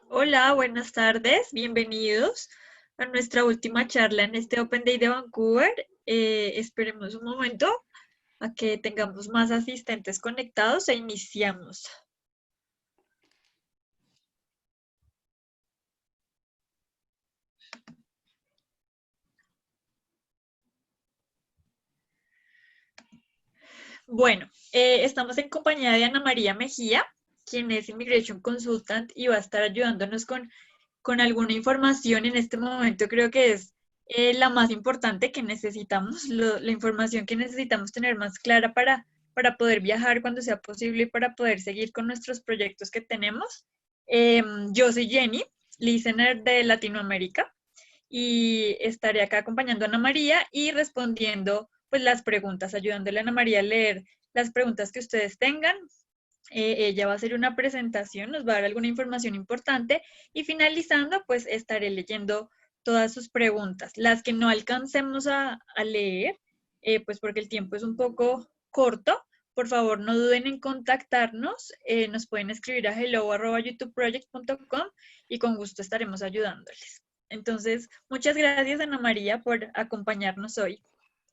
Hola, buenas tardes, bienvenidos a nuestra última charla en este Open Day de Vancouver. Esperemos un momento a que tengamos más asistentes conectados e iniciamos. Bueno, estamos en compañía de Ana María Mejía, quien es Immigration Consultant y va a estar ayudándonos con alguna información en este momento. Creo que es la más importante que necesitamos, la información que necesitamos tener más clara para poder viajar cuando sea posible y para poder seguir con nuestros proyectos que tenemos. Yo soy Jenny, listener de Latinoamérica, y estaré acá acompañando a Ana María y respondiendo pues las preguntas, ayudándole a Ana María a leer las preguntas que ustedes tengan. Ella va a hacer una presentación, nos va a dar alguna información importante y finalizando, pues estaré leyendo todas sus preguntas. Las que no alcancemos a leer, pues porque el tiempo es un poco corto, por favor no duden en contactarnos. Nos pueden escribir a hello@youtubeproject.com y con gusto estaremos ayudándoles. Entonces, muchas gracias Ana María por acompañarnos hoy.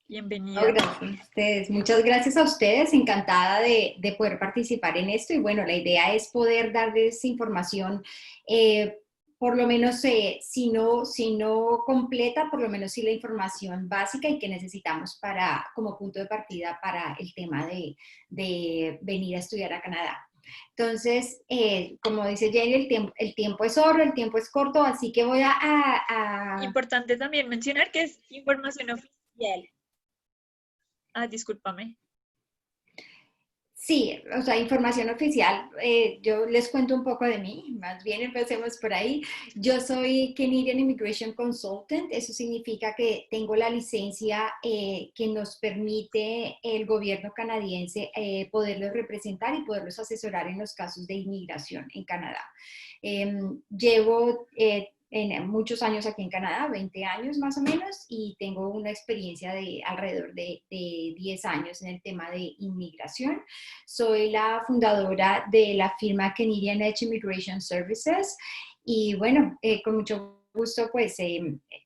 No, Bienvenida. gracias a ustedes. Muchas gracias a ustedes. Encantada de poder participar en esto. Y bueno, la idea es poder darles información, por lo menos, si no completa, por lo menos sí la información básica y que necesitamos como punto de partida para el tema de venir a estudiar a Canadá. Entonces, como dice Jenny, el tiempo es oro, el tiempo es corto, así que voy a Importante también mencionar que es información oficial. Ah, discúlpame. Sí, o sea, información oficial. Yo les cuento un poco de mí, más bien empecemos por ahí. Yo soy Canadian Immigration Consultant, eso significa que tengo la licencia que nos permite el gobierno canadiense poderlos representar y poderlos asesorar en los casos de inmigración en Canadá. Llevo en muchos años aquí en Canadá, 20 años más o menos, y tengo una experiencia de alrededor de 10 años en el tema de inmigración. Soy la fundadora de la firma Canadian Edge Immigration Services y bueno, con mucho gusto, pues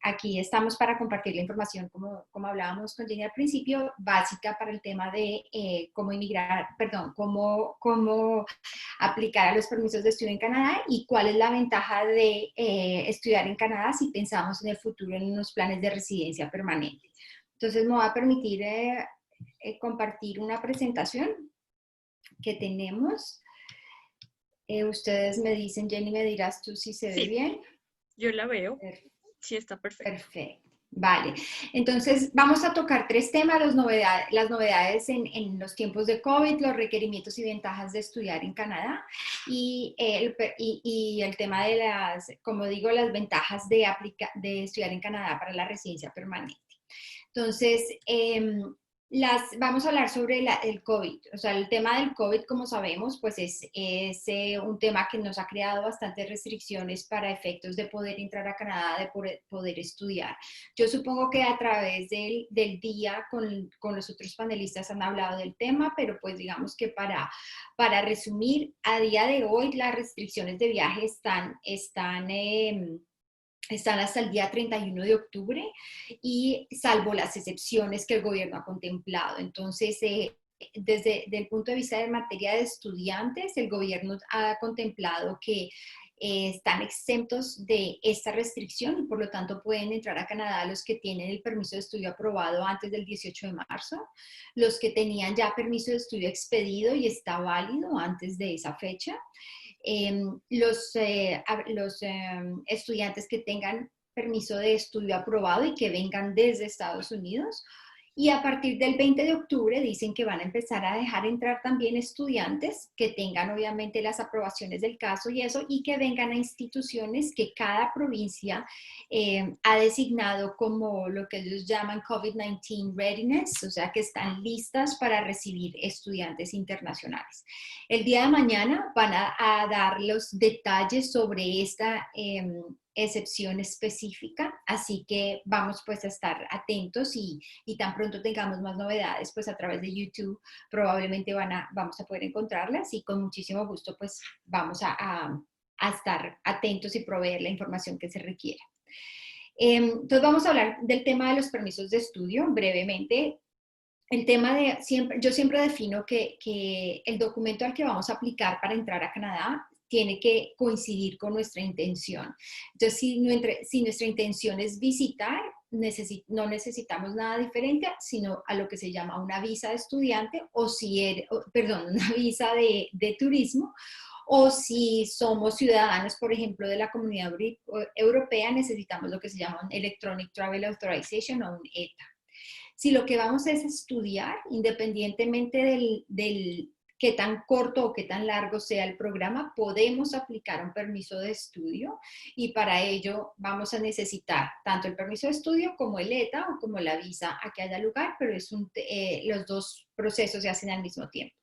aquí estamos para compartir la información, como hablábamos con Jenny al principio, básica para el tema de cómo inmigrar, perdón, cómo aplicar a los permisos de estudio en Canadá y cuál es la ventaja de estudiar en Canadá si pensamos en el futuro en unos planes de residencia permanente. Entonces me va a permitir compartir una presentación que tenemos. Ustedes me dicen, Jenny, me dirás tú si se ve Sí, bien. yo la veo. Sí, está perfecto. Perfecto. Vale, entonces vamos a tocar tres temas, las novedades en los tiempos de COVID, los requerimientos y ventajas de estudiar en Canadá y el tema de como digo, las ventajas de estudiar en Canadá para la residencia permanente. Entonces, vamos a hablar sobre el COVID. O sea, el tema del COVID, como sabemos, pues es un tema que nos ha creado bastantes restricciones para efectos de poder entrar a Canadá, de poder estudiar. Yo supongo que a través del día con los otros panelistas han hablado del tema, pero pues digamos que para resumir, a día de hoy las restricciones de viaje están hasta el día 31 de octubre y salvo las excepciones que el gobierno ha contemplado. Entonces, desde el punto de vista de materia de estudiantes, el gobierno ha contemplado que están exentos de esta restricción y por lo tanto pueden entrar a Canadá los que tienen el permiso de estudio aprobado antes del 18 de marzo, los que tenían ya permiso de estudio expedido y está válido antes de esa fecha, los estudiantes que tengan permiso de estudio aprobado y que vengan desde Estados Unidos. Y a partir del 20 de octubre dicen que van a empezar a dejar entrar también estudiantes que tengan obviamente las aprobaciones del caso y eso, y que vengan a instituciones que cada provincia ha designado como lo que ellos llaman COVID-19 Readiness, o sea que están listas para recibir estudiantes internacionales. El día de mañana van a dar los detalles sobre esta excepción específica, así que vamos pues a estar atentos y tan pronto tengamos más novedades pues a través de YouTube probablemente vamos a poder encontrarlas y con muchísimo gusto pues vamos a estar atentos y proveer la información que se requiera. Entonces vamos a hablar del tema de los permisos de estudio brevemente. El tema de, yo siempre defino que el documento al que vamos a aplicar para entrar a Canadá tiene que coincidir con nuestra intención. Entonces, si nuestra intención es visitar, no necesitamos nada diferente, sino a lo que se llama una visa de estudiante, o perdón, una visa de turismo, o si somos ciudadanos, por ejemplo, de la Comunidad Europea, necesitamos lo que se llama un Electronic Travel Authorization o un ETA. Si lo que vamos es estudiar, independientemente del qué tan corto o qué tan largo sea el programa, podemos aplicar un permiso de estudio y para ello vamos a necesitar tanto el permiso de estudio como el ETA o como la visa a que haya lugar, pero los dos procesos se hacen al mismo tiempo.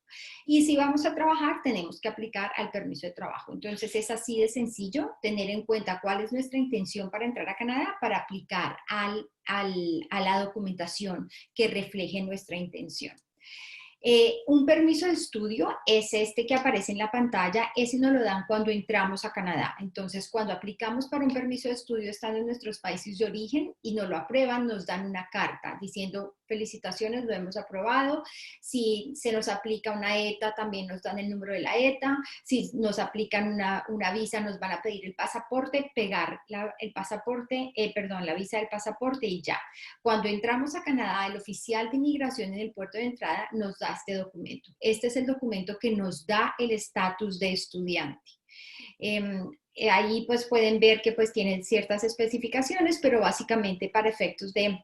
Y si vamos a trabajar, tenemos que aplicar al permiso de trabajo. Entonces es así de sencillo tener en cuenta cuál es nuestra intención para entrar a Canadá para aplicar a la documentación que refleje nuestra intención. Un permiso de estudio es este que aparece en la pantalla, ese nos lo dan cuando entramos a Canadá. Entonces, cuando aplicamos para un permiso de estudio estando en nuestros países de origen y nos lo aprueban, nos dan una carta diciendo felicitaciones, lo hemos aprobado. Si se nos aplica una ETA, también nos dan el número de la ETA. Si nos aplican una visa, nos van a pedir el pasaporte, pegar la visa del pasaporte y ya. Cuando entramos a Canadá, el oficial de inmigración en el puerto de entrada nos da este documento. Este es el documento que nos da el estatus de estudiante. Ahí pues pueden ver que pues tienen ciertas especificaciones, pero básicamente para efectos de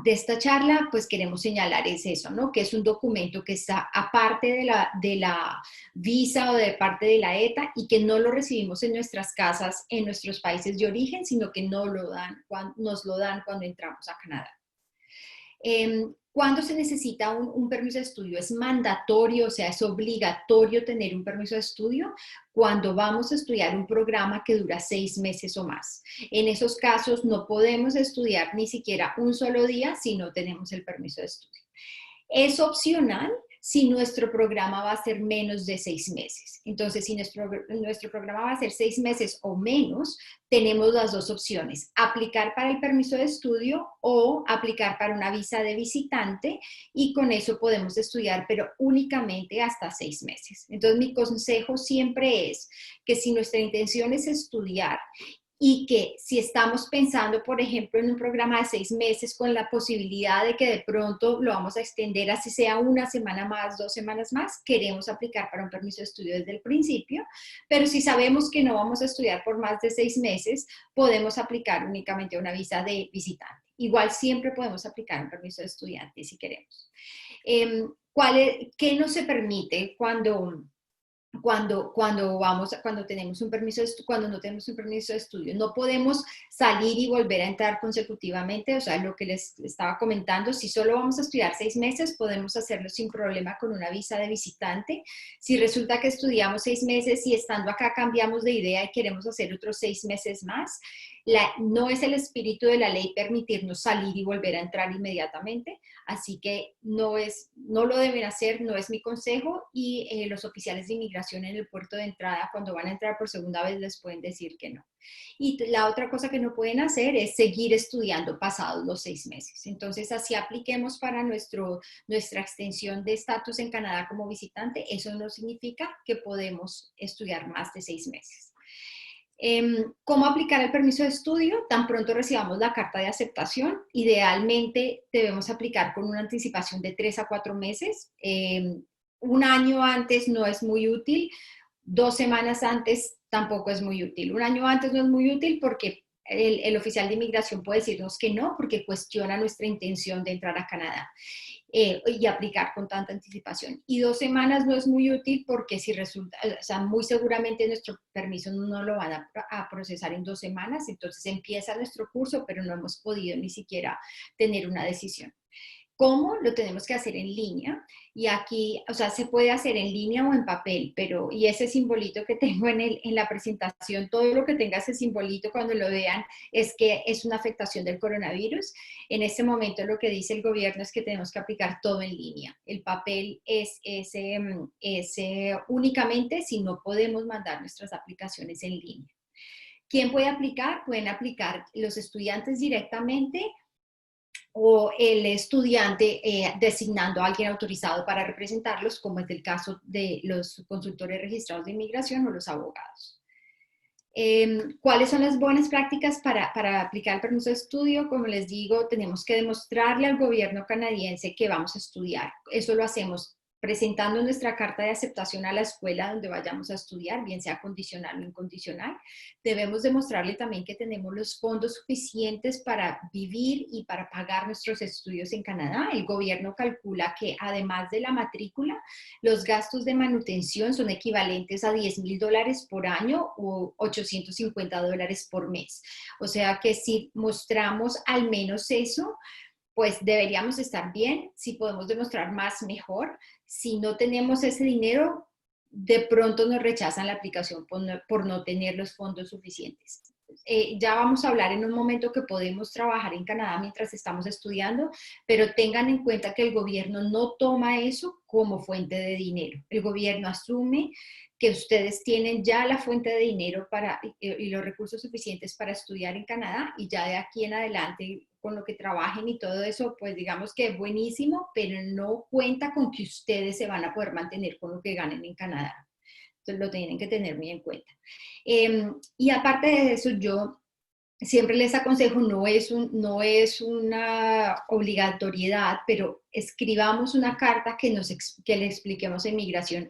esta charla, pues queremos señalar es eso, ¿no? Que es un documento que está aparte de la visa o de parte de la ETA y que no lo recibimos en nuestras casas, en nuestros países de origen, sino que nos lo dan cuando entramos a Canadá. ¿Cuándo se necesita un permiso de estudio? Es mandatorio, o sea, es obligatorio tener un permiso de estudio cuando vamos a estudiar un programa que dura 6 meses o más. En esos casos no podemos estudiar ni siquiera un solo día si no tenemos el permiso de estudio. Es opcional si nuestro programa va a ser menos de 6 meses. Entonces, si nuestro programa va a ser 6 meses o menos, tenemos las dos opciones, aplicar para el permiso de estudio o aplicar para una visa de visitante y con eso podemos estudiar, pero únicamente hasta 6 meses. Entonces, mi consejo siempre es que si nuestra intención es estudiar y que si estamos pensando, por ejemplo, en un programa de 6 meses con la posibilidad de que de pronto lo vamos a extender así sea una semana más, 2 semanas más, queremos aplicar para un permiso de estudio desde el principio, pero si sabemos que no vamos a estudiar por más de 6 meses, podemos aplicar únicamente una visa de visitante. Igual siempre podemos aplicar un permiso de estudiante si queremos. ¿Qué no se permite cuando tenemos un permiso cuando no tenemos un permiso de estudio? No podemos salir y volver a entrar consecutivamente, o sea, lo que les estaba comentando, si solo vamos a estudiar 6 meses, podemos hacerlo sin problema con una visa de visitante. Si resulta que estudiamos 6 meses y estando acá cambiamos de idea y queremos hacer otros 6 meses más, no es el espíritu de la ley permitirnos salir y volver a entrar inmediatamente, así que no lo deben hacer, no es mi consejo, y los oficiales de inmigración en el puerto de entrada, cuando van a entrar por segunda vez, les pueden decir que no. Y la otra cosa que no pueden hacer es seguir estudiando pasados los 6 meses. Entonces, así apliquemos para nuestra extensión de estatus en Canadá como visitante, eso no significa que podemos estudiar más de 6 meses. ¿Cómo aplicar el permiso de estudio? Tan pronto recibamos la carta de aceptación, idealmente debemos aplicar con una anticipación de 3 a 4 meses. Un año antes no es muy útil, 2 semanas antes tampoco es muy útil. Un año antes no es muy útil porque el oficial de inmigración puede decirnos que no, porque cuestiona nuestra intención de entrar a Canadá. Y aplicar con tanta anticipación. Y 2 semanas no es muy útil porque si resulta, o sea, muy seguramente nuestro permiso no lo van a procesar en 2 semanas, entonces empieza nuestro curso, pero no hemos podido ni siquiera tener una decisión. ¿Cómo? Lo tenemos que hacer en línea. Y aquí, o sea, se puede hacer en línea o en papel, pero, y ese simbolito que tengo en la presentación, todo lo que tenga ese simbolito cuando lo vean es que es una afectación del coronavirus. En este momento lo que dice el gobierno es que tenemos que aplicar todo en línea. El papel es únicamente si no podemos mandar nuestras aplicaciones en línea. ¿Quién puede aplicar? Pueden aplicar los estudiantes directamente o el estudiante designando a alguien autorizado para representarlos, como es el caso de los consultores registrados de inmigración o los abogados. ¿Cuáles son las buenas prácticas para aplicar el permiso de estudio? Como les digo, tenemos que demostrarle al gobierno canadiense que vamos a estudiar. Eso lo hacemos presentando nuestra carta de aceptación a la escuela donde vayamos a estudiar, bien sea condicional o incondicional. Debemos demostrarle también que tenemos los fondos suficientes para vivir y para pagar nuestros estudios en Canadá. El gobierno calcula que además de la matrícula, los gastos de manutención son equivalentes a $10,000 por año o $850 por mes. O sea que si mostramos al menos eso, pues deberíamos estar bien. Si podemos demostrar más, mejor. Si no tenemos ese dinero, de pronto nos rechazan la aplicación por no tener los fondos suficientes. Ya vamos a hablar en un momento que podemos trabajar en Canadá mientras estamos estudiando, pero tengan en cuenta que el gobierno no toma eso como fuente de dinero. El gobierno asume que ustedes tienen ya la fuente de dinero y los recursos suficientes para estudiar en Canadá, y ya de aquí en adelante con lo que trabajen y todo eso, pues digamos que es buenísimo, pero no cuenta con que ustedes se van a poder mantener con lo que ganen en Canadá. Entonces lo tienen que tener muy en cuenta. Y aparte de eso, yo siempre les aconsejo, no es una obligatoriedad, pero escribamos una carta que le expliquemos en migración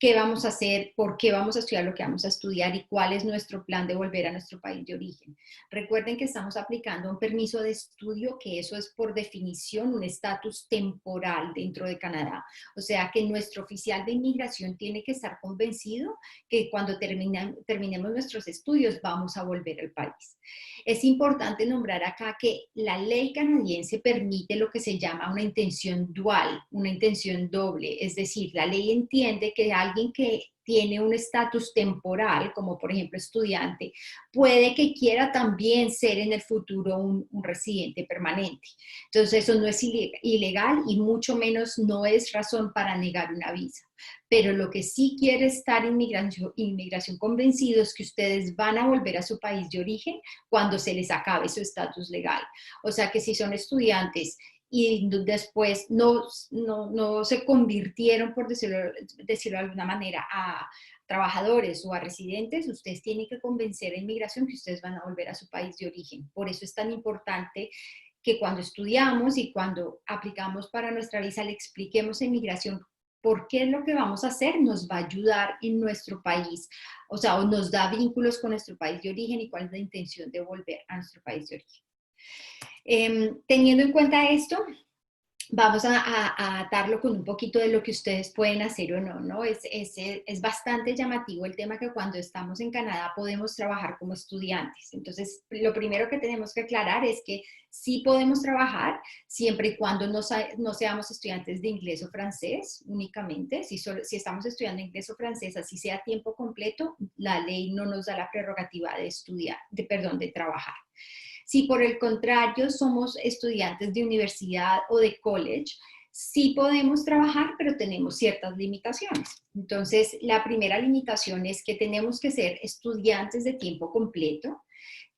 qué vamos a hacer, por qué vamos a estudiar lo que vamos a estudiar y cuál es nuestro plan de volver a nuestro país de origen. Recuerden que estamos aplicando un permiso de estudio, que eso es por definición un estatus temporal dentro de Canadá. O sea que nuestro oficial de inmigración tiene que estar convencido que cuando terminemos nuestros estudios vamos a volver al país. Es importante nombrar acá que la ley canadiense permite lo que se llama una intención dual, una intención doble, es decir, la ley entiende que alguien que tiene un estatus temporal, como por ejemplo estudiante, puede que quiera también ser en el futuro un residente permanente. Entonces eso no es ilegal y mucho menos no es razón para negar una visa. Pero lo que sí quiere estar inmigración convencido es que ustedes van a volver a su país de origen cuando se les acabe su estatus legal. O sea que si son estudiantes y después no se convirtieron, por decirlo de alguna manera, a trabajadores o a residentes, ustedes tienen que convencer a inmigración que ustedes van a volver a su país de origen. Por eso es tan importante que cuando estudiamos y cuando aplicamos para nuestra visa le expliquemos a inmigración por qué es lo que vamos a hacer, nos va a ayudar en nuestro país, o sea, o nos da vínculos con nuestro país de origen y cuál es la intención de volver a nuestro país de origen. Teniendo en cuenta esto, vamos a atarlo con un poquito de lo que ustedes pueden hacer o no, ¿no? Es bastante llamativo el tema que cuando estamos en Canadá podemos trabajar como estudiantes. Entonces, lo primero que tenemos que aclarar es que sí podemos trabajar siempre y cuando no seamos estudiantes de inglés o francés únicamente. Si estamos estudiando inglés o francés, así sea a tiempo completo, la ley no nos da la prerrogativa de de trabajar. Si por el contrario somos estudiantes de universidad o de college, sí podemos trabajar, pero tenemos ciertas limitaciones. Entonces, la primera limitación es que tenemos que ser estudiantes de tiempo completo,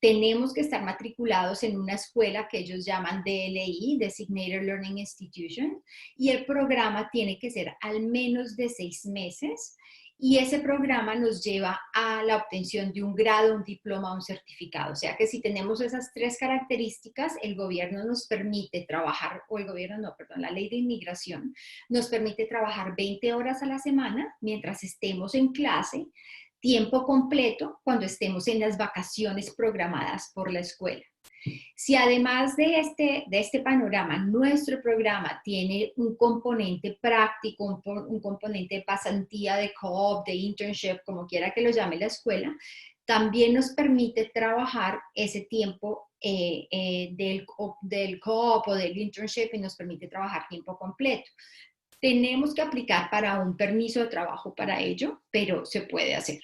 tenemos que estar matriculados en una escuela que ellos llaman DLI, Designated Learning Institution, y el programa tiene que ser al menos de 6 meses. Y ese programa nos lleva a la obtención de un grado, un diploma, un certificado. O sea que si tenemos esas 3 características, el gobierno nos permite trabajar, o el gobierno no, perdón, la ley de inmigración nos permite trabajar 20 horas a la semana mientras estemos en clase, tiempo completo cuando estemos en las vacaciones programadas por la escuela. Si además de este panorama, nuestro programa tiene un componente práctico, un componente de pasantía, de co-op, de internship, como quiera que lo llame la escuela, también nos permite trabajar ese tiempo del co-op o del internship y nos permite trabajar tiempo completo. Tenemos que aplicar para un permiso de trabajo para ello, pero se puede hacer.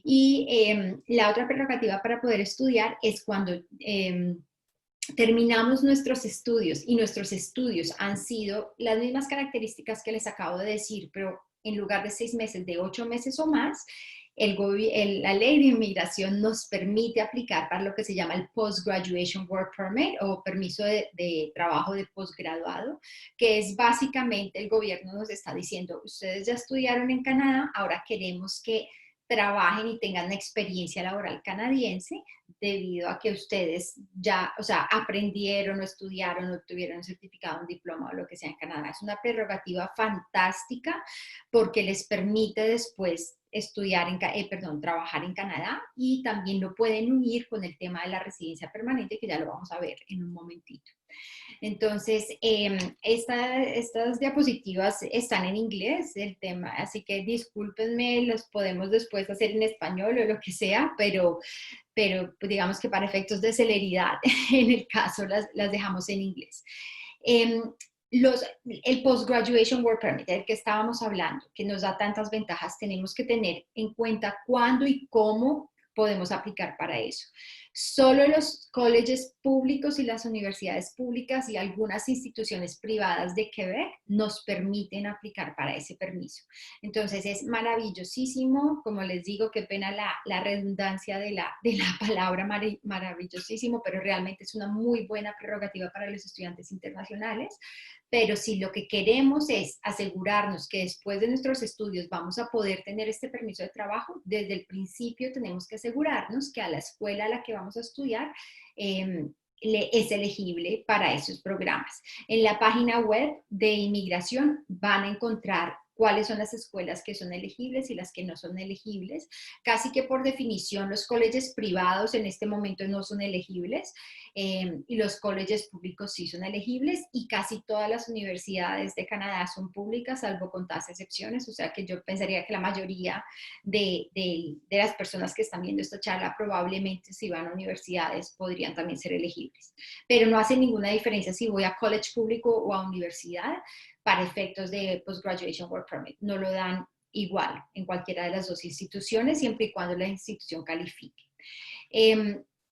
Y la otra prerrogativa para poder estudiar es cuando terminamos nuestros estudios y nuestros estudios han sido las mismas características que les acabo de decir, pero en lugar de 6 meses, de 8 meses o más, la ley de inmigración nos permite aplicar para lo que se llama el Post-Graduation Work Permit o permiso de trabajo de posgraduado, que es básicamente el gobierno nos está diciendo, ustedes ya estudiaron en Canadá, ahora queremos que trabajen y tengan una experiencia laboral canadiense debido a que ustedes ya, o sea, aprendieron o estudiaron o obtuvieron un certificado, un diploma o lo que sea en Canadá. Es una prerrogativa fantástica porque les permite después estudiar, trabajar en Canadá y también lo pueden unir con el tema de la residencia permanente que ya lo vamos a ver en un momentito. Entonces, estas diapositivas están en inglés, el tema, así que discúlpenme, los podemos después hacer en español o lo que sea, pero pues, digamos que para efectos de celeridad, en el caso las dejamos en inglés. El Post-Graduation Work Permit, del que estábamos hablando, que nos da tantas ventajas, tenemos que tener en cuenta cuándo y cómo podemos aplicar para eso. Solo los colleges públicos y las universidades públicas y algunas instituciones privadas de Quebec nos permiten aplicar para ese permiso. Entonces es maravillosísimo, como les digo, qué pena la redundancia de la palabra maravillosísimo, pero realmente es una muy buena prerrogativa para los estudiantes internacionales. Pero si lo que queremos es asegurarnos que después de nuestros estudios vamos a poder tener este permiso de trabajo, desde el principio tenemos que asegurarnos que a la escuela a la que vamos a estudiar es elegible para esos programas. En la página web de inmigración van a encontrar cuáles son las escuelas que son elegibles y las que no son elegibles. Casi que por definición los colegios privados en este momento no son elegibles y los colegios públicos sí son elegibles y casi todas las universidades de Canadá son públicas, salvo contadas excepciones, o sea que yo pensaría que la mayoría de las personas que están viendo esta charla probablemente si van a universidades podrían también ser elegibles. Pero no hace ninguna diferencia si voy a college público o a universidad, para efectos de Post-Graduation Work Permit. No lo dan igual en cualquiera de las dos instituciones, siempre y cuando la institución califique.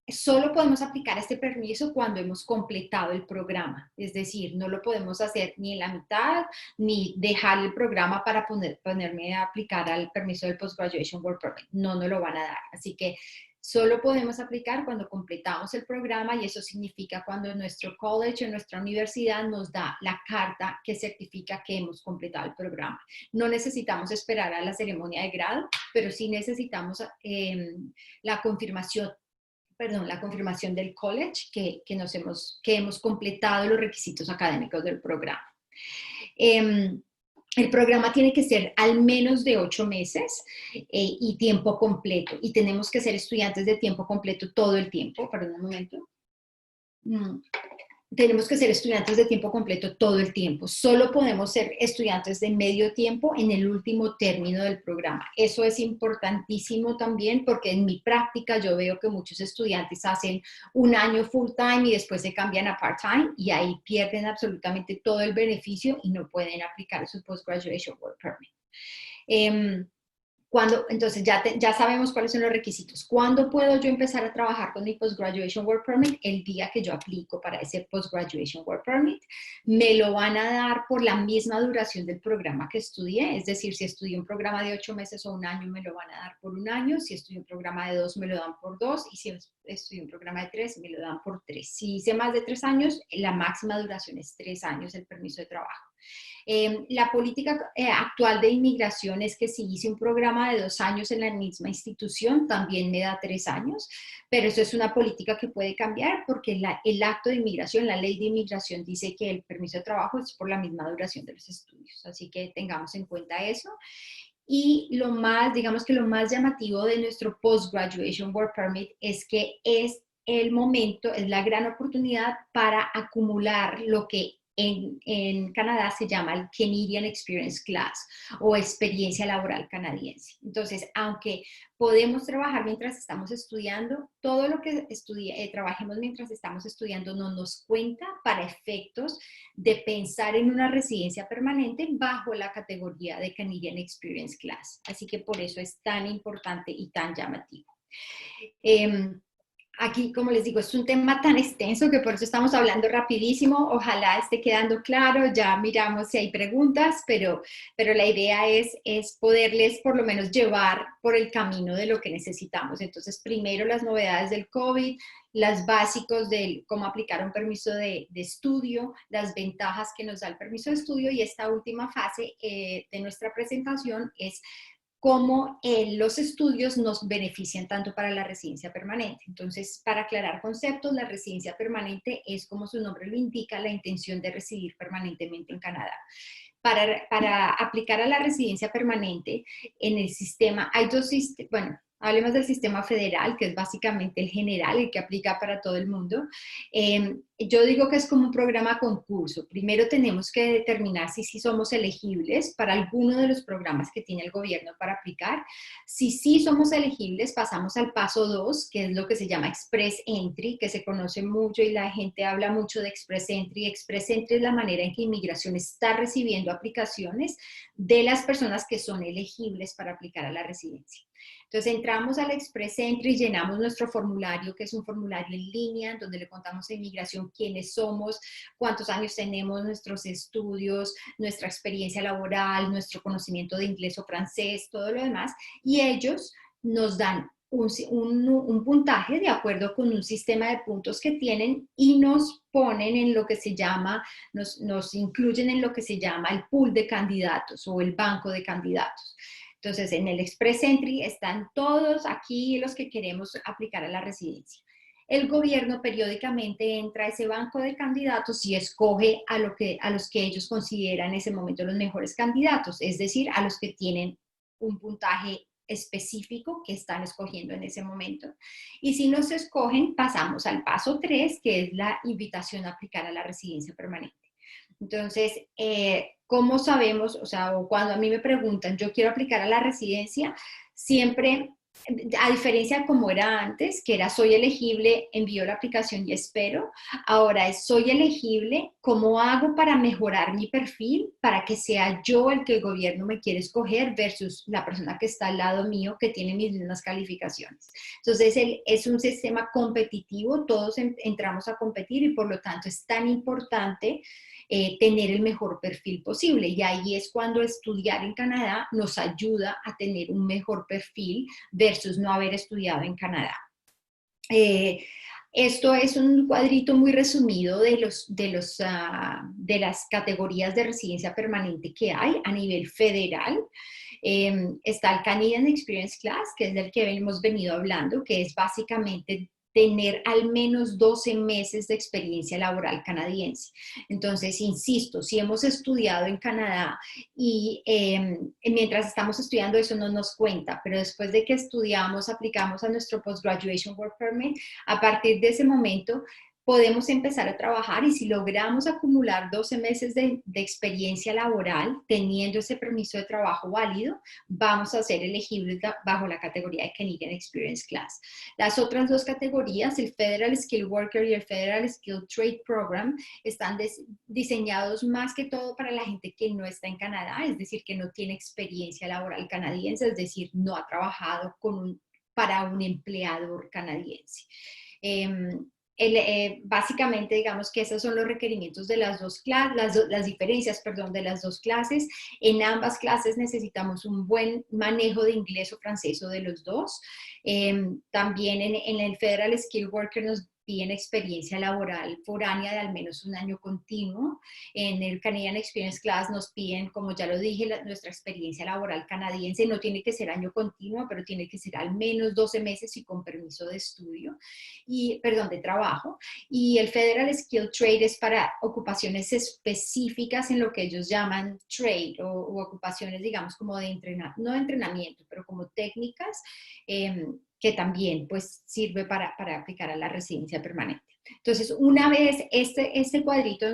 Solo podemos aplicar este permiso cuando hemos completado el programa, es decir, no lo podemos hacer ni en la mitad, ni dejar el programa para ponerme a aplicar al permiso del Post-Graduation Work Permit. No nos lo van a dar, así que solo podemos aplicar cuando completamos el programa y eso significa cuando nuestro college o nuestra universidad nos da la carta que certifica que hemos completado el programa. No necesitamos esperar a la ceremonia de grado, pero sí necesitamos la confirmación del college que hemos completado los requisitos académicos del programa. El programa tiene que ser al menos de 8 meses y tiempo completo. Y tenemos que ser estudiantes de tiempo completo todo el tiempo. Perdón un momento. Tenemos que ser estudiantes de tiempo completo todo el tiempo. Solo podemos ser estudiantes de medio tiempo en el último término del programa. Eso es importantísimo también porque en mi práctica yo veo que muchos estudiantes hacen un año full time y después se cambian a part time y ahí pierden absolutamente todo el beneficio y no pueden aplicar su Post-Graduation Work Permit. Entonces ya sabemos cuáles son los requisitos. ¿Cuándo puedo yo empezar a trabajar con mi Post-Graduation Work Permit? El día que yo aplico para ese Post-Graduation Work Permit. Me lo van a dar por la misma duración del programa que estudié, es decir, si estudié un programa de 8 meses o un año, me lo van a dar por un año. Si estudié un programa de 2, me lo dan por 2. Y si estudié un programa de 3, me lo dan por 3. Si hice más de 3 años, la máxima duración es 3 años el permiso de trabajo. La política actual de inmigración es que si hice un programa de 2 años en la misma institución, también me da 3 años, pero eso es una política que puede cambiar porque el acto de inmigración, la ley de inmigración dice que el permiso de trabajo es por la misma duración de los estudios, así que tengamos en cuenta eso. Y digamos que lo más llamativo de nuestro Post-Graduation Work Permit es que es el momento, es la gran oportunidad para acumular lo que en Canadá se llama el Canadian Experience Class o experiencia laboral canadiense. Entonces, aunque podemos trabajar mientras estamos estudiando, todo lo que trabajemos mientras estamos estudiando no nos cuenta para efectos de pensar en una residencia permanente bajo la categoría de Canadian Experience Class. Así que por eso es tan importante y tan llamativo. Aquí, como les digo, es un tema tan extenso que por eso estamos hablando rapidísimo. Ojalá esté quedando claro, ya miramos si hay preguntas, pero la idea es poderles por lo menos llevar por el camino de lo que necesitamos. Entonces, primero las novedades del COVID, las básicos de cómo aplicar un permiso de estudio, las ventajas que nos da el permiso de estudio, y esta última fase de nuestra presentación es cómo los estudios nos benefician tanto para la residencia permanente. Entonces, para aclarar conceptos, la residencia permanente es, como su nombre lo indica, la intención de residir permanentemente en Canadá. Para aplicar a la residencia permanente en el sistema, hay dos sistemas, bueno, hablemos del sistema federal, que es básicamente el general, el que aplica para todo el mundo. Yo digo que es como un programa concurso. Primero tenemos que determinar si somos elegibles para alguno de los programas que tiene el gobierno para aplicar. Si sí somos elegibles, pasamos al paso 2, que es lo que se llama Express Entry, que se conoce mucho y la gente habla mucho de Express Entry. Express Entry es la manera en que Inmigración está recibiendo aplicaciones de las personas que son elegibles para aplicar a la residencia. Entonces entramos al Express Entry, llenamos nuestro formulario, que es un formulario en línea, donde le contamos a Inmigración quiénes somos, cuántos años tenemos, nuestros estudios, nuestra experiencia laboral, nuestro conocimiento de inglés o francés, todo lo demás, y ellos nos dan un puntaje de acuerdo con un sistema de puntos que tienen y nos ponen en lo que se llama, nos incluyen en lo que se llama el pool de candidatos o el banco de candidatos. Entonces, en el Express Entry están todos aquí los que queremos aplicar a la residencia. El gobierno periódicamente entra a ese banco de candidatos y escoge a los que ellos consideran en ese momento los mejores candidatos, es decir, a los que tienen un puntaje específico que están escogiendo en ese momento. Y si nos escogen, pasamos al paso 3, que es la invitación a aplicar a la residencia permanente. Entonces, ¿cómo sabemos? O sea, o cuando a mí me preguntan, yo quiero aplicar a la residencia, siempre, a diferencia de como era antes, que era soy elegible, envío la aplicación y espero, ahora es soy elegible, ¿cómo hago para mejorar mi perfil para que sea yo el que el gobierno me quiere escoger versus la persona que está al lado mío que tiene mis mismas calificaciones? Entonces, es un sistema competitivo, todos entramos a competir y por lo tanto es tan importante tener el mejor perfil posible. Y ahí es cuando estudiar en Canadá nos ayuda a tener un mejor perfil versus no haber estudiado en Canadá. Esto es un cuadrito muy resumido de las categorías de residencia permanente que hay a nivel federal. Está el Canadian Experience Class, que es del que hemos venido hablando, que es básicamente tener al menos 12 meses de experiencia laboral canadiense. Entonces, insisto, si hemos estudiado en Canadá y mientras estamos estudiando eso no nos cuenta, pero después de que estudiamos, aplicamos a nuestro Post-Graduation Work Permit, a partir de ese momento podemos empezar a trabajar y si logramos acumular 12 meses de experiencia laboral teniendo ese permiso de trabajo válido, vamos a ser elegibles bajo la categoría de Canadian Experience Class. Las otras dos categorías, el Federal Skilled Worker y el Federal Skilled Trade Program, están diseñados más que todo para la gente que no está en Canadá, es decir, que no tiene experiencia laboral canadiense, es decir, no ha trabajado para un empleador canadiense. Básicamente, digamos que esos son los requerimientos de las dos clases, las diferencias, perdón, de las dos clases. En ambas clases necesitamos un buen manejo de inglés o francés o de los dos. También en el Federal Skilled Worker nos piden experiencia laboral foránea de al menos un año continuo. En el Canadian Experience Class nos piden, como ya lo dije, nuestra experiencia laboral canadiense no tiene que ser año continuo, pero tiene que ser al menos 12 meses y con permiso de estudio, de trabajo. Y el Federal Skilled Trade es para ocupaciones específicas en lo que ellos llaman trade o ocupaciones, digamos, como de no de entrenamiento, pero como técnicas que también pues sirve para aplicar a la residencia permanente. Entonces, una vez este cuadrito,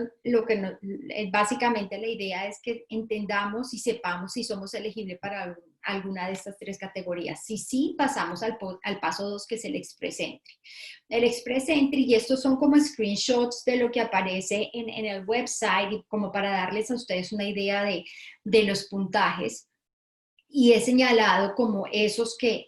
básicamente la idea es que entendamos y sepamos si somos elegibles para alguna de estas tres categorías. Si sí, pasamos al paso 2, que es el Express Entry. El Express Entry, y estos son como screenshots de lo que aparece en el website, y como para darles a ustedes una idea de los puntajes, y he señalado como esos que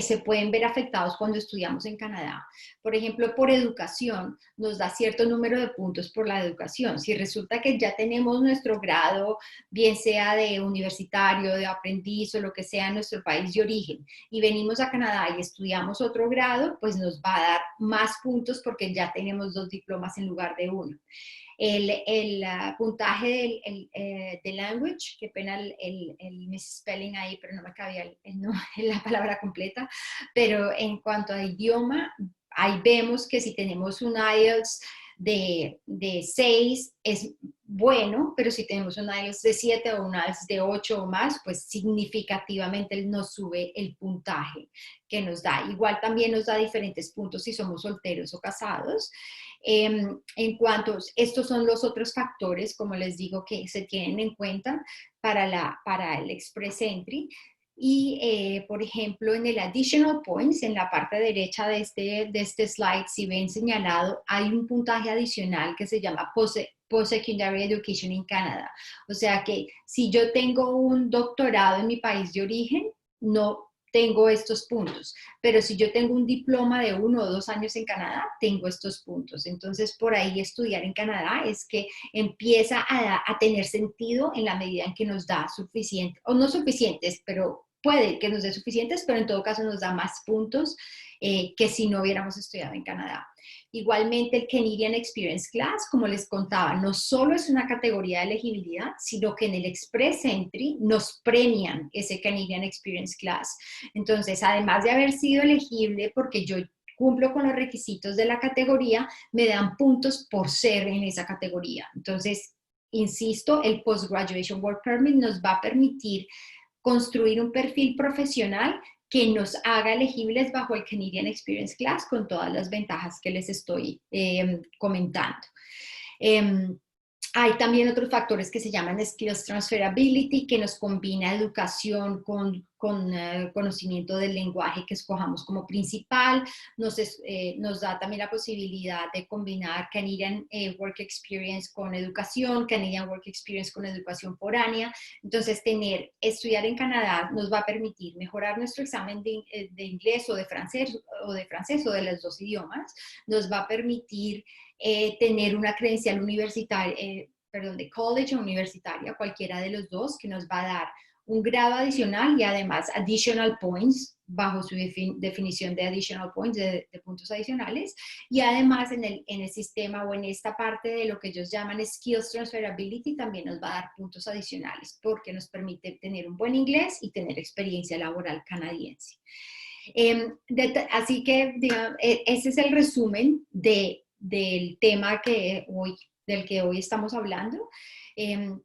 se pueden ver afectados cuando estudiamos en Canadá. Por ejemplo, por educación, nos da cierto número de puntos por la educación. Si resulta que ya tenemos nuestro grado, bien sea de universitario, de aprendiz o lo que sea en nuestro país de origen, y venimos a Canadá y estudiamos otro grado, pues nos va a dar más puntos porque ya tenemos 2 diplomas en lugar de uno. El puntaje del language, qué pena el misspelling ahí, pero no me cabía no, la palabra completa, pero en cuanto a idioma, ahí vemos que si tenemos un IELTS de 6 es bueno, pero si tenemos un IELTS de 7 o un IELTS de 8 o más, pues significativamente nos sube el puntaje que nos da. Igual también nos da diferentes puntos si somos solteros o casados. En cuanto, estos son los otros factores, como les digo, que se tienen en cuenta para el Express Entry. Y, por ejemplo, en el Additional Points, en la parte derecha de este slide, si ven señalado, hay un puntaje adicional que se llama Post-Secondary Education in Canada. O sea que si yo tengo un doctorado en mi país de origen, no tengo estos puntos, pero si yo tengo un diploma de 1 o 2 años en Canadá, tengo estos puntos. Entonces, por ahí estudiar en Canadá es que empieza a tener sentido en la medida en que nos da suficiente, o no suficientes, pero puede que nos dé suficientes, pero en todo caso nos da más puntos que si no hubiéramos estudiado en Canadá. Igualmente el Canadian Experience Class, como les contaba, no solo es una categoría de elegibilidad, sino que en el Express Entry nos premian ese Canadian Experience Class. Entonces, además de haber sido elegible porque yo cumplo con los requisitos de la categoría, me dan puntos por ser en esa categoría. Entonces, insisto, el Post-Graduation Work Permit nos va a permitir construir un perfil profesional que nos haga elegibles bajo el Canadian Experience Class con todas las ventajas que les estoy comentando. Hay también otros factores que se llaman Skills Transferability, que nos combina educación con conocimiento del lenguaje que escojamos como principal. Nos da también la posibilidad de combinar Canadian Work Experience con educación, Canadian Work Experience con educación foránea. Entonces, estudiar en Canadá nos va a permitir mejorar nuestro examen de inglés o de francés o de los dos idiomas. Nos va a permitir tener una credencial universitaria, de college o universitaria, cualquiera de los dos, que nos va a dar un grado adicional y además additional points, bajo su definición de additional points, de puntos adicionales, y además en el sistema o en esta parte de lo que ellos llaman Skills Transferability también nos va a dar puntos adicionales porque nos permite tener un buen inglés y tener experiencia laboral canadiense. Así que, digamos, ese es el resumen del tema del que hoy estamos hablando.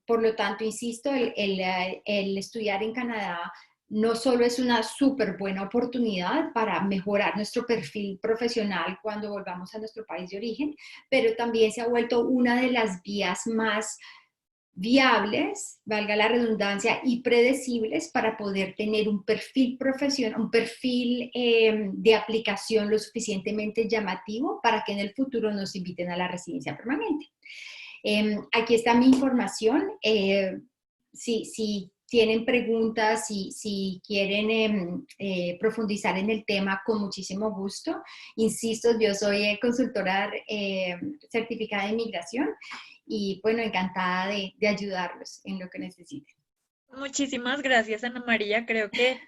Por lo tanto, insisto, el estudiar en Canadá no solo es una súper buena oportunidad para mejorar nuestro perfil profesional cuando volvamos a nuestro país de origen, pero también se ha vuelto una de las vías más viables, valga la redundancia, y predecibles para poder tener un perfil profesional, un perfil de aplicación lo suficientemente llamativo para que en el futuro nos inviten a la residencia permanente. Aquí está mi información. Si tienen preguntas, si quieren profundizar en el tema, con muchísimo gusto. Insisto, yo soy consultora certificada de inmigración y bueno, encantada de ayudarlos en lo que necesiten. Muchísimas gracias, Ana María. Creo que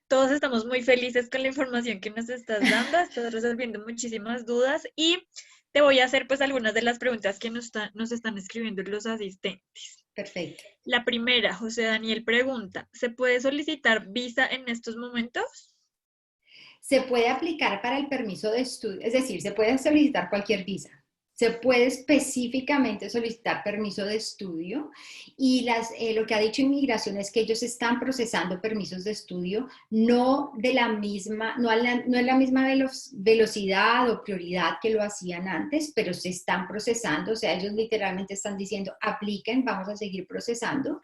todos estamos muy felices con la información que nos estás dando, estás resolviendo muchísimas dudas y te voy a hacer pues algunas de las preguntas que nos están escribiendo los asistentes. Perfecto. La primera, José Daniel pregunta, ¿se puede solicitar visa en estos momentos? Se puede aplicar para el permiso de estudio, es decir, se puede solicitar cualquier visa. Se puede específicamente solicitar permiso de estudio y lo que ha dicho Inmigración es que ellos están procesando permisos de estudio no de la misma, no es la misma velocidad o prioridad que lo hacían antes, pero se están procesando, o sea, ellos literalmente están diciendo apliquen, vamos a seguir procesando,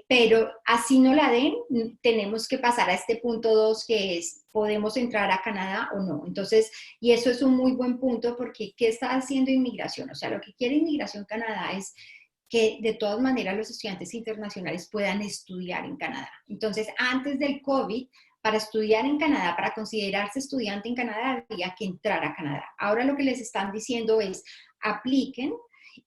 pero así no la den, tenemos que pasar a este punto 2 que es, ¿podemos entrar a Canadá o no? Entonces, y eso es un muy buen punto porque ¿qué está haciendo Inmigración? O sea, lo que quiere Inmigración Canadá es que de todas maneras los estudiantes internacionales puedan estudiar en Canadá. Entonces, antes del COVID, para estudiar en Canadá, para considerarse estudiante en Canadá, había que entrar a Canadá. Ahora lo que les están diciendo es, apliquen,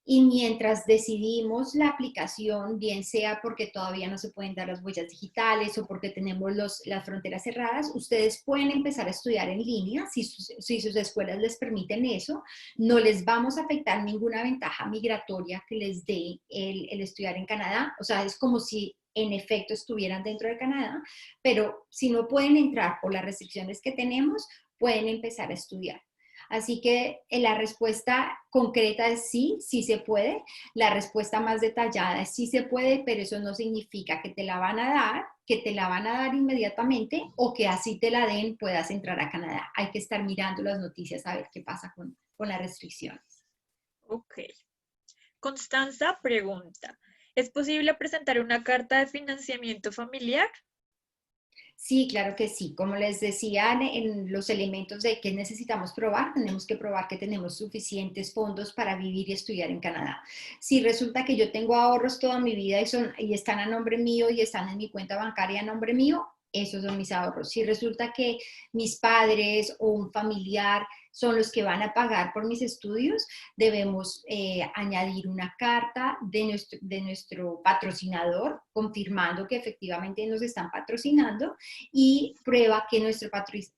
y mientras decidimos la aplicación, bien sea porque todavía no se pueden dar las huellas digitales o porque tenemos las fronteras cerradas, ustedes pueden empezar a estudiar en línea si sus escuelas les permiten eso. No les vamos a afectar ninguna ventaja migratoria que les dé el estudiar en Canadá. O sea, es como si en efecto estuvieran dentro de Canadá, pero si no pueden entrar por las restricciones que tenemos, pueden empezar a estudiar. Así que la respuesta concreta es sí, sí se puede. La respuesta más detallada es sí se puede, pero eso no significa que te la van a dar, que te la van a dar inmediatamente o que así te la den puedas entrar a Canadá. Hay que estar mirando las noticias a ver qué pasa con las restricciones. Ok. Constanza pregunta, ¿es posible presentar una carta de financiamiento familiar? Sí, claro que sí. Como les decía, en los elementos de qué necesitamos probar, tenemos que probar que tenemos suficientes fondos para vivir y estudiar en Canadá. Si resulta que yo tengo ahorros toda mi vida y están a nombre mío y están en mi cuenta bancaria a nombre mío, esos son mis ahorros. Si resulta que mis padres o un familiar son los que van a pagar por mis estudios, debemos añadir una carta de nuestro patrocinador confirmando que efectivamente nos están patrocinando y prueba que nuestro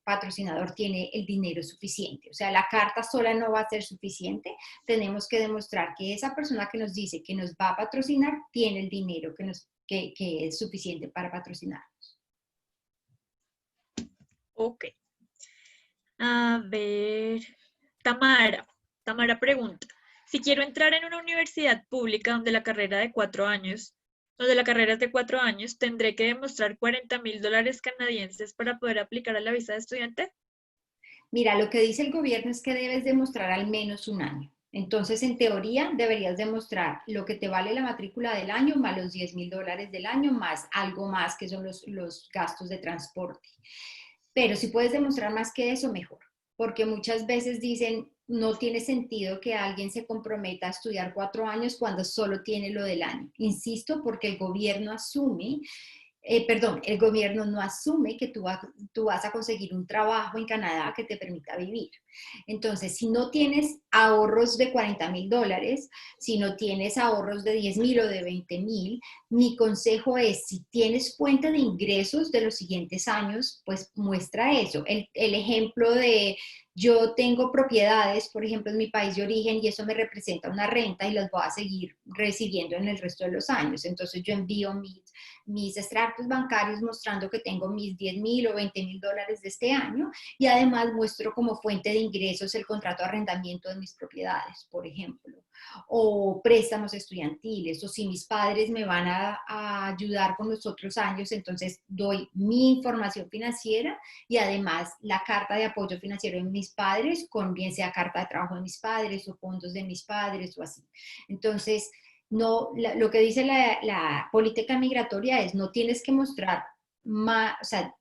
patrocinador tiene el dinero suficiente. O sea, la carta sola no va a ser suficiente. Tenemos que demostrar que esa persona que nos dice que nos va a patrocinar tiene el dinero que es suficiente para patrocinar. Ok. A ver, Tamara. Tamara pregunta, si quiero entrar en una universidad pública donde la carrera es de 4 años, ¿tendré que demostrar $40,000 canadienses para poder aplicar a la visa de estudiante? Mira, lo que dice el gobierno es que debes demostrar al menos un año. Entonces, en teoría, deberías demostrar lo que te vale la matrícula del año, más los $10,000 del año, más algo más que son los gastos de transporte. Pero si puedes demostrar más que eso, mejor. Porque muchas veces dicen, no tiene sentido que alguien se comprometa a estudiar 4 años cuando solo tiene lo del año. Insisto, porque el gobierno asume el gobierno no asume que tú vas a conseguir un trabajo en Canadá que te permita vivir. Entonces, si no tienes ahorros de $40,000, si no tienes ahorros de 10,000 o de 20,000, mi consejo es, si tienes fuente de ingresos de los siguientes años, pues muestra eso. El ejemplo de yo tengo propiedades, por ejemplo, en mi país de origen y eso me representa una renta y las voy a seguir recibiendo en el resto de los años. Entonces yo envío mis extractos bancarios mostrando que tengo mis 10,000 o 20,000 dólares de este año y además muestro como fuente de ingresos el contrato de arrendamiento de mis propiedades, por ejemplo, o préstamos estudiantiles, o si mis padres me van a ayudar con los otros años, entonces doy mi información financiera y además la carta de apoyo financiero de mis padres, con bien sea carta de trabajo de mis padres o fondos de mis padres o así. Entonces, no, lo que dice la política migratoria es no tienes que mostrar más, o sea,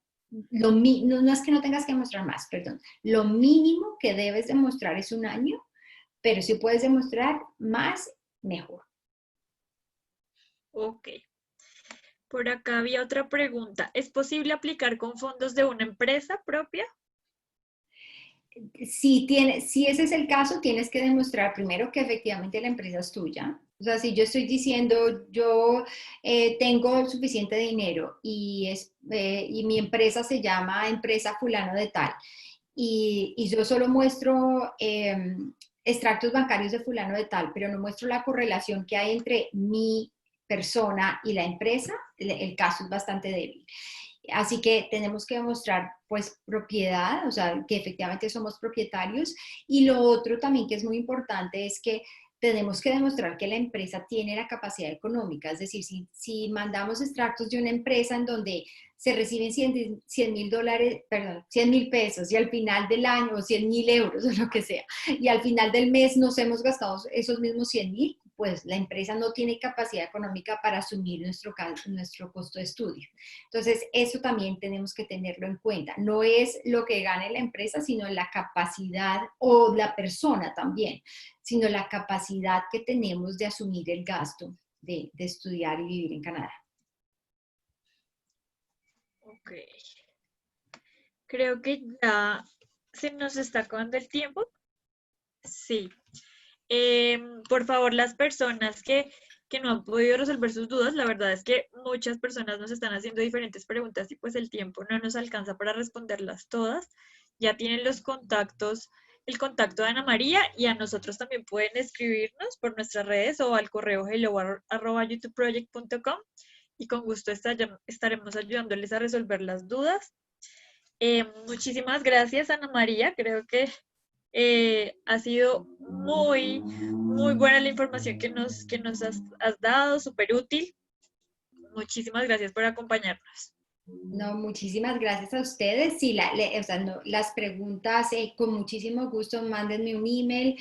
no es que no tengas que mostrar más, perdón, lo mínimo que debes demostrar es un año, pero si puedes demostrar más, mejor. Ok. Por acá había otra pregunta. ¿Es posible aplicar con fondos de una empresa propia? Si ese es el caso, tienes que demostrar primero que efectivamente la empresa es tuya. O sea, si yo estoy diciendo, yo tengo suficiente dinero y mi empresa se llama empresa fulano de tal, y yo solo muestro extractos bancarios de fulano de tal, pero no muestro la correlación que hay entre mi persona y la empresa, el caso es bastante débil. Así que tenemos que demostrar pues propiedad, o sea, que efectivamente somos propietarios. Y lo otro también que es muy importante es que tenemos que demostrar que la empresa tiene la capacidad económica. Es decir, si mandamos extractos de una empresa en donde se reciben 100.000 dólares, perdón, 100.000 pesos y al final del año, o 100.000 euros o lo que sea, y al final del mes nos hemos gastado esos mismos 100.000, pues la empresa no tiene capacidad económica para asumir nuestro costo de estudio. Entonces, eso también tenemos que tenerlo en cuenta. No es lo que gane la empresa, sino la capacidad, o la persona también, sino la capacidad que tenemos de asumir el gasto de estudiar y vivir en Canadá. Ok. Creo que ya se nos está acabando el tiempo. Sí. Por favor, las personas que no han podido resolver sus dudas, la verdad es que muchas personas nos están haciendo diferentes preguntas y pues el tiempo no nos alcanza para responderlas todas. Ya tienen los contactos, el contacto de Ana María, y a nosotros también pueden escribirnos por nuestras redes o al correo hello@youtubeproject.com, y con gusto estaremos ayudándoles a resolver las dudas. Muchísimas gracias, Ana María. Creo que ha sido muy buena la información que nos has dado, súper útil. Muchísimas gracias por acompañarnos. No, muchísimas gracias a ustedes. Sí, o sea, no, las preguntas, con muchísimo gusto, mándenme un email.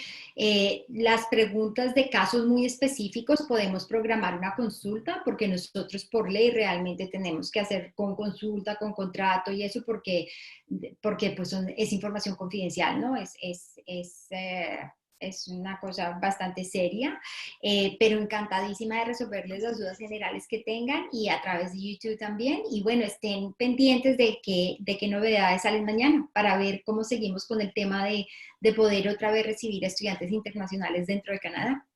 Las preguntas de casos muy específicos podemos programar una consulta, porque nosotros por ley realmente tenemos que hacer con consulta, con contrato y eso, porque pues es información confidencial, ¿no? Es una cosa bastante seria, pero encantadísima de resolverles las dudas generales que tengan, y a través de YouTube también. Y bueno, estén pendientes de qué novedades salen mañana, para ver cómo seguimos con el tema de poder otra vez recibir a estudiantes internacionales dentro de Canadá.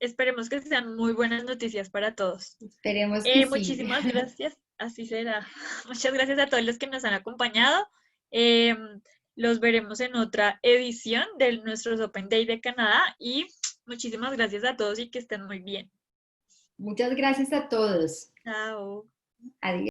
Esperemos que sean muy buenas noticias para todos. Esperemos que sí. Muchísimas gracias, así será. Muchas gracias a todos los que nos han acompañado. Eh, los veremos en otra edición de nuestros Open Day de Canadá, y muchísimas gracias a todos y que estén muy bien. Muchas gracias a todos. Chao. Adiós.